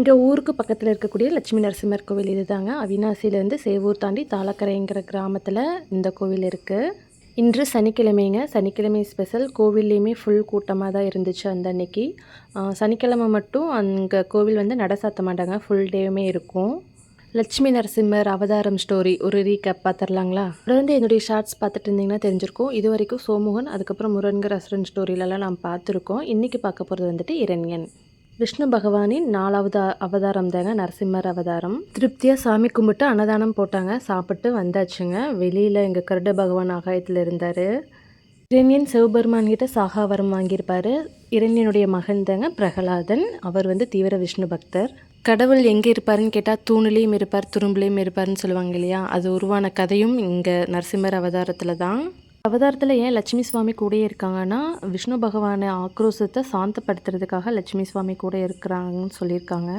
எங்கள் ஊருக்கு பக்கத்தில் இருக்கக்கூடிய லட்சுமி நரசிம்மர் கோவில் இது தாங்க. அவினாசியிலேருந்து சேவூர் தாண்டி தாளக்கரைங்கிற கிராமத்தில் இந்த கோவில் இருக்குது. இன்று சனிக்கிழமைங்க. சனிக்கிழமை ஸ்பெஷல். கோவில்லையுமே ஃபுல் கூட்டமாக தான் இருந்துச்சு அந்த அன்னைக்கு. சனிக்கிழமை மட்டும் அங்கே கோவில் வந்து நட சாத்த மாட்டாங்க, ஃபுல் டேவுமே இருக்கும். லட்சுமி நரசிம்மர் அவதாரம் ஸ்டோரி ஒரு ரீகேப் பார்த்துடலாங்களா? தொடர்ந்து என்னுடைய ஷார்ட்ஸ் பார்த்துட்டு இருந்தீங்கன்னா தெரிஞ்சிருக்கும். இது வரைக்கும் சோமுகன், அதுக்கப்புறம் முருகன் அசுரன் ஸ்டோரியிலலாம் நாம் பார்த்துருக்கோம். இன்றைக்கி பார்க்க போகிறது வந்துட்டு இரண்யன். விஷ்ணு பகவானின் 4வது அவதாரம் தாங்க நரசிம்மர் அவதாரம். திருப்தியாக சாமி கும்பிட்டு அன்னதானம் போட்டாங்க, சாப்பிட்டு வந்தாச்சுங்க. வெளியில் எங்கள் கருட பகவான் ஆகாயத்தில் இருந்தார். இரண்யன் சிவபெருமான் கிட்ட சாகாவரம் வாங்கியிருப்பார். இரண்யனுடைய மகன் தாங்க பிரகலாதன். அவர் வந்து தீவிர விஷ்ணு பக்தர். கடவுள் எங்கே இருப்பாருன்னு கேட்டால் தூணுலேயும் இருப்பார், துரும்புலேயும் இருப்பார்னு சொல்லுவாங்க இல்லையா? அது உருவான கதையும் இங்கே நரசிம்மர் அவதாரத்தில் தான். அவதாரத்தில் ஏன் லட்சுமி சுவாமி கூடயே இருக்காங்கன்னா, விஷ்ணு பகவானை ஆக்ரோஷத்தை சாந்தப்படுத்துறதுக்காக லட்சுமி சுவாமி கூட இருக்கிறாங்கன்னு சொல்லியிருக்காங்க.